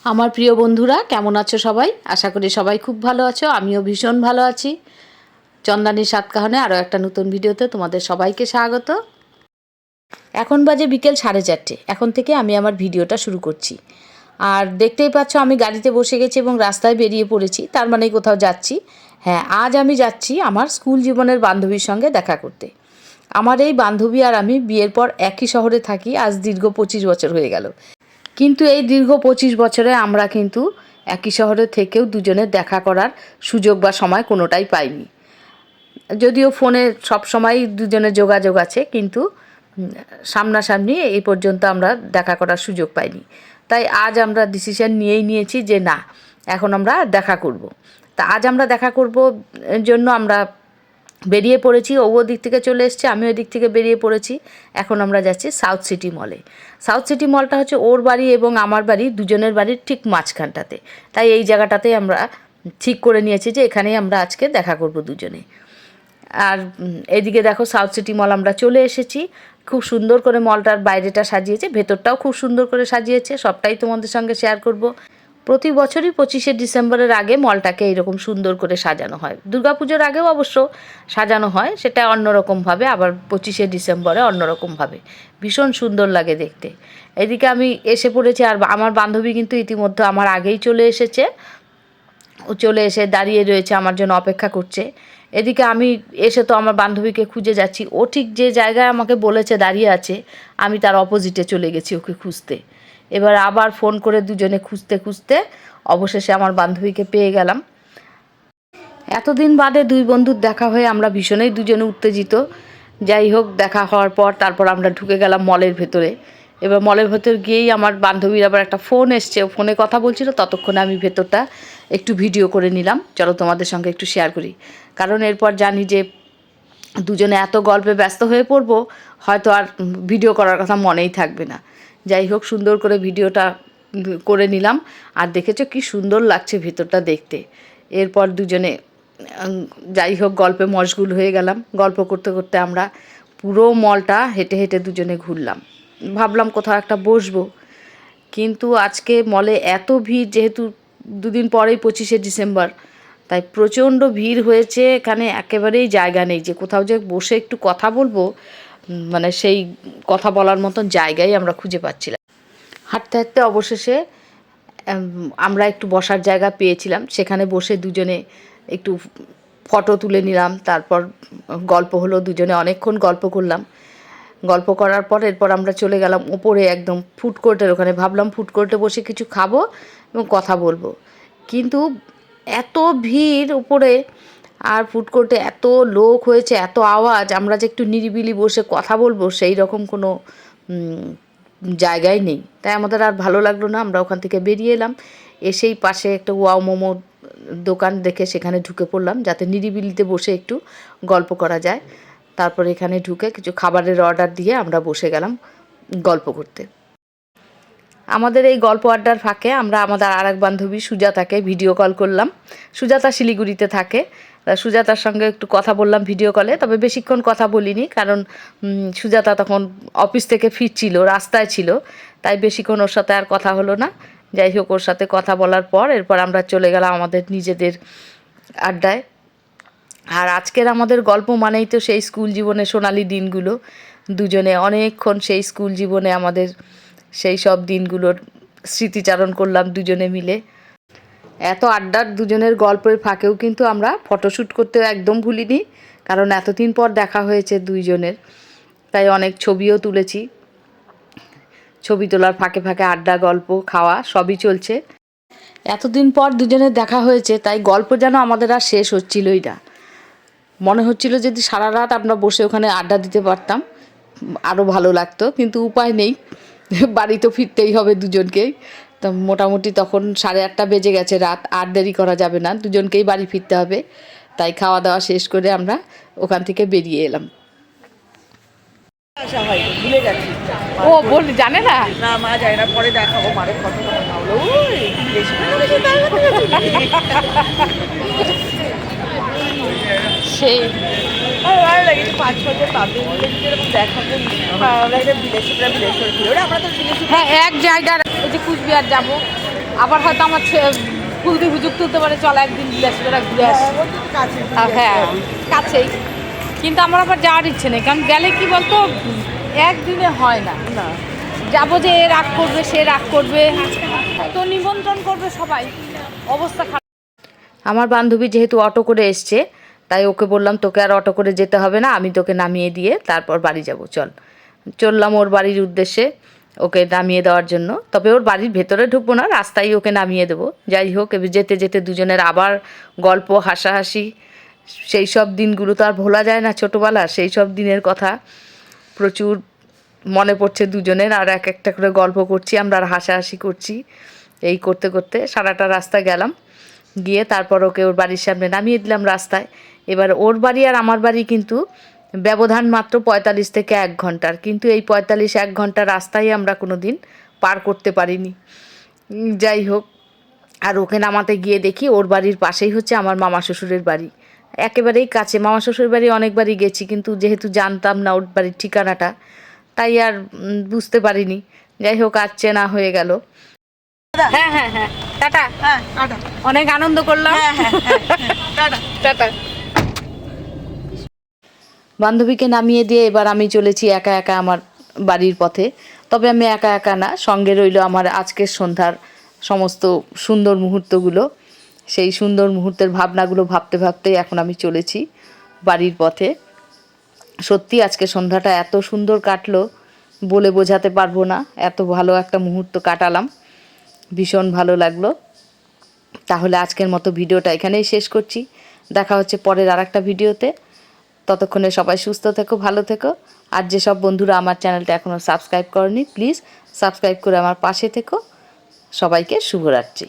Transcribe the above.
আমার প্রিয় বন্ধুরা কেমন আছো সবাই? আশা করি সবাই খুব ভালো আছো। আমিও ভীষণ ভালো আছি। চন্দানীর সাতকাহনে আরও একটা নতুন ভিডিওতে তোমাদের সবাইকে স্বাগত। এখন বাজে বিকেল 4:30। এখন থেকে আমি আমার ভিডিওটা শুরু করছি। আর দেখতেই পাচ্ছ আমি গাড়িতে বসে গেছি এবং রাস্তায় বেরিয়ে পড়েছি, তার মানে কোথাও যাচ্ছি। হ্যাঁ, আজ আমি যাচ্ছি আমার স্কুল জীবনের বান্ধবীর সঙ্গে দেখা করতে। আমার এই বান্ধবী আর আমি বিয়ের পর একই শহরে থাকি আজ দীর্ঘ 25 বছর হয়ে গেল। কিন্তু এই দীর্ঘ 25 বছরে আমরা কিন্তু একই শহরে থেকেও দুজনের দেখা করার সুযোগ বা সময় কোনোটাই পাইনি। যদিও ফোনে সবসময় দুজনের যোগাযোগ আছে, কিন্তু সামনাসামনি এই পর্যন্ত আমরা দেখা করার সুযোগ পাইনি। তাই আজ আমরা ডিসিশন নিয়েছি যে না, এখন আমরা দেখা করব। তা আজ আমরা দেখা করব জন্য আমরা বেরিয়ে পড়েছি। ও দিক থেকে চলে এসছে, আমি ওই দিক থেকে বেরিয়ে পড়েছি। এখন আমরা যাচ্ছি সাউথ সিটি মলে। সাউথ সিটি মলটা হচ্ছে ওর বাড়ি এবং আমার বাড়ি দুজনের বাড়ির ঠিক মাঝখানটাতে। তাই এই জায়গাটাতেই আমরা ঠিক করে নিয়েছি যে এখানেই আমরা আজকে দেখা করব দুজনে। আর এদিকে দেখো সাউথ সিটি মল আমরা চলে এসেছি। খুব সুন্দর করে মলটার বাইরেটা সাজিয়েছে, ভেতরটাও খুব সুন্দর করে সাজিয়েছে। সবটাই তোমাদের সঙ্গে শেয়ার করব। প্রতি বছরই 25শে ডিসেম্বরের আগে মলটাকে এইরকম সুন্দর করে সাজানো হয়। দুর্গাপুজোর আগেও অবশ্য সাজানো হয়, সেটা অন্যরকমভাবে, আবার 25শে ডিসেম্বরে অন্যরকমভাবে। ভীষণ সুন্দর লাগে দেখতে। এদিকে আমি এসে পড়েছি, আর আমার বান্ধবী কিন্তু ইতিমধ্যে আমার আগেই চলে এসেছে। ও চলে এসে দাঁড়িয়ে রয়েছে, আমার জন্য অপেক্ষা করছে। এদিকে আমি এসে তো আমার বান্ধবীকে খুঁজে যাচ্ছি। ও ঠিক যে জায়গায় আমাকে বলেছে দাঁড়িয়ে আছে, আমি তার অপোজিটে চলে গেছি ওকে খুঁজতে। এবার আবার ফোন করে দুজনে খুঁজতে খুঁজতে অবশেষে আমার বান্ধবীকে পেয়ে গেলাম। এতদিন বাদে দুই বন্ধুর দেখা হয়ে আমরা ভীষণই দুজনে উত্তেজিত। যাই হোক, দেখা হওয়ার পর তারপর আমরা ঢুকে গেলাম মলের ভেতরে। এবার মলের ভেতর গিয়েই আমার বান্ধবীর আবার একটা ফোন এসছে, ও ফোনে কথা বলছিল। ততক্ষণে আমি ভেতরটা একটু ভিডিও করে নিলাম। চলো তোমাদের সঙ্গে একটু শেয়ার করি, কারণ এরপর জানি যে দুজনে এত গল্পে ব্যস্ত হয়ে পড়বো, হয়তো আর ভিডিও করার কথা মনেই থাকবে না। যাই হোক, সুন্দর করে ভিডিওটা করে নিলাম। আর দেখেছো কি সুন্দর লাগছে ভেতরটা দেখতে। এরপর দুজনে যাই হোক গল্পে মশগুল হয়ে গেলাম। গল্প করতে করতে আমরা পুরো মলটা হেঁটে হেঁটে দুজনে ঘুরলাম। ভাবলাম কোথাও একটা বসবো, কিন্তু আজকে মলে এত ভিড়, যেহেতু দুদিন পরেই 25শে ডিসেম্বর, তাই প্রচণ্ড ভিড় হয়েছে। এখানে একেবারেই জায়গা নেই যে কোথাও যে বসে একটু কথা বলবো, মানে সেই কথা বলার মতন জায়গাই আমরা খুঁজে পাচ্ছিলাম। হাঁটতে হাঁটতে অবশেষে আমরা একটু বসার জায়গা পেয়েছিলাম। সেখানে বসে দুজনে একটু ফটো তুলে নিলাম। তারপর গল্প হলো, দুজনে অনেকক্ষণ গল্প করলাম। গল্প করার পর এরপর আমরা চলে গেলাম ওপরে একদম ফুড কোর্টের ওখানে। ভাবলাম ফুড কোর্টে বসে কিছু খাবো এবং কথা বলবো, কিন্তু এত ভিড় উপরে, আর ফুড কোর্টে এত লোক হয়েছে, এত আওয়াজ, আমরা যে একটু নিরিবিলি বসে কথা বলবো সেই রকম কোনো জায়গায় নেই। তাই আমাদের আর ভালো লাগলো না, আমরা ওখান থেকে বেরিয়ে এলাম। এসেই পাশে একটা ওয়াও মোমো দোকান দেখে সেখানে ঢুকে পড়লাম, যাতে নিরিবিলিতে বসে একটু গল্প করা যায়। তারপর এখানে ঢুকে কিছু খাবারের অর্ডার দিয়ে আমরা বসে গেলাম গল্প করতে। আমাদের এই গল্প আড্ডার ফাঁকে আমরা আমাদের আর এক বান্ধবী সুজাতাকে ভিডিও কল করলাম। সুজাতা শিলিগুড়িতে থাকে। সুজাতার সঙ্গে একটু কথা বললাম ভিডিও কলে, তবে বেশিক্ষণ কথা বলিনি, কারণ সুজাতা তখন অফিস থেকে ফিরছিল, রাস্তায় ছিল, তাই বেশিক্ষণ ওর সাথে আর কথা হলো না। যাই হোক, ওর সাথে কথা বলার পর এরপর আমরা চলে গেলাম আমাদের নিজেদের আড্ডায়। আর আজকের আমাদের গল্প মানেই তো সেই স্কুল জীবনে সোনালি দিনগুলো। দুজনে অনেকক্ষণ সেই স্কুল জীবনে আমাদের সেই সব দিনগুলোর স্মৃতিচারণ করলাম দুজনে মিলে। এত আড্ডার দুজনের গল্পের ফাঁকেও কিন্তু আমরা ফটোশ্যুট করতেও একদম ভুলিনি, কারণ এতদিন পর দেখা হয়েছে দুইজনের, তাই অনেক ছবিও তুলেছি। ছবি তোলার ফাঁকে ফাঁকে আড্ডা, গল্প, খাওয়া সবই চলছে। এতদিন পর দুজনের দেখা হয়েছে, তাই গল্প যেন আমাদের আর শেষ হচ্ছিলই না। মনে হচ্ছিল যদি সারা রাত আমরা বসে ওখানে আড্ডা দিতে পারতাম আরও ভালো লাগতো, কিন্তু উপায় নেই, বাড়ি তো ফিরতেই হবে দুজনকেই। তো মোটামুটি তখন 8:30 বেজে গেছে রাত, আর দেরি করা যাবে না, দুজনকেই বাড়ি ফিরতে হবে। তাই খাওয়া দাওয়া শেষ করে আমরা ওখান থেকে বেরিয়ে এলাম। ভুলে গেছি। ও বল, জানে না? না, মা যায় না, পরে দেখাবো মারে ফটো নামলো। সেই ভালো লাগে 5-6 পাবলিক মিলে যদি এরকম দেখাবো। আমরা এটা বিদেশিরা বিদেশ করে ফিরে, আমরা তো বিদেশি। হ্যাঁ, এক জায়গার ওই যে কুচবিহার যাবো, আবার হয়তো আমার খুলতে হুজুক তুলতে পারে, চল একদিন বিলাসপুরা ঘুরে আসি। হ্যাঁ কাছেই, কিন্তু আমার আবার যাওয়ার ইচ্ছে নেই, কারণ গেলে কি বলতো একদিনে হয় না। যাবো যে এ রাগ করবে, সে রাগ করবে, তো নিমন্ত্রণ করবে সবাই, অবস্থা খারাপ। আমার বান্ধবী যেহেতু অটো করে এসছে, তাই ওকে বললাম তোকে আর অটো করে যেতে হবে না, আমি তোকে নামিয়ে দিয়ে তারপর বাড়ি যাব, চললাম ওর বাড়ির উদ্দেশ্যে ওকে নামিয়ে দেওয়ার জন্য। তবে ওর বাড়ির ভেতরে ঢুকবো না, রাস্তায় ওকে নামিয়ে দেবো। যাই হোক, এবার যেতে যেতে দুজনের আবার গল্প হাসাহাসি, সেই সব দিনগুলো তো আর ভোলা যায় না, ছোটোবেলা সেই সব দিনের কথা প্রচুর মনে পড়ছে দুজনের। আর এক একটা করে গল্প করছি আমরা, আর হাসাহাসি করছি। এই করতে করতে সারাটা রাস্তা গেলাম, গিয়ে তারপর ওকে ওর বাড়ির সামনে নামিয়ে দিলাম রাস্তায়। এবার ওর বাড়ি আর আমার বাড়ি কিন্তু ব্যবধান মাত্র 45 থেকে 1 ঘন্টার, কিন্তু এই 45-1 ঘন্টা রাস্তায় আমরা কোনো দিন পার করতে পারিনি। যাই হোক, আর ওকে নামাতে গিয়ে দেখি ওর বাড়ির পাশেই হচ্ছে আমার মামা শ্বশুরের বাড়ি, একেবারেই কাছে। মামা শ্বশুরের বাড়ি অনেকবারই গেছি, কিন্তু যেহেতু জানতাম না ওর বাড়ির ঠিকানাটা, তাই আর বুঝতে পারিনি। যাই হোক, আজ চেনা হয়ে গেল। হ্যাঁ হ্যাঁ হ্যাঁ, টাটা। হ্যাঁ টাটা। অনেক আনন্দ করলাম। হ্যাঁ হ্যাঁ টাটা টাটা। বান্ধবীকে নামিয়ে দিয়ে এবার আমি চলেছি একা একা আমার বাড়ির পথে। তবে আমি একা একা না, সঙ্গে রইল আমার আজকের সন্ধ্যার সমস্ত সুন্দর মুহূর্তগুলো। সেই সুন্দর মুহূর্তের ভাবনাগুলো ভাবতে ভাবতেই এখন আমি চলেছি বাড়ির পথে। সত্যি আজকে সন্ধ্যাটা এত সুন্দর কাটলো, বলে বোঝাতে পারবো না, এত ভালো একটা মুহূর্ত কাটালাম, ভীষণ ভালো লাগলো। তাহলে আজকের মতো ভিডিওটা এখানেই শেষ করছি, দেখা হচ্ছে পরের আরেকটা ভিডিওতে। ততক্ষণে সবাই সুস্থ থেকো, ভালো থেকো। আর যেসব বন্ধুরা আমার চ্যানেলটা এখনও সাবস্ক্রাইব করনি, প্লিজ সাবস্ক্রাইব করে আমার পাশে থেকো। সবাইকে শুভরাত্রি।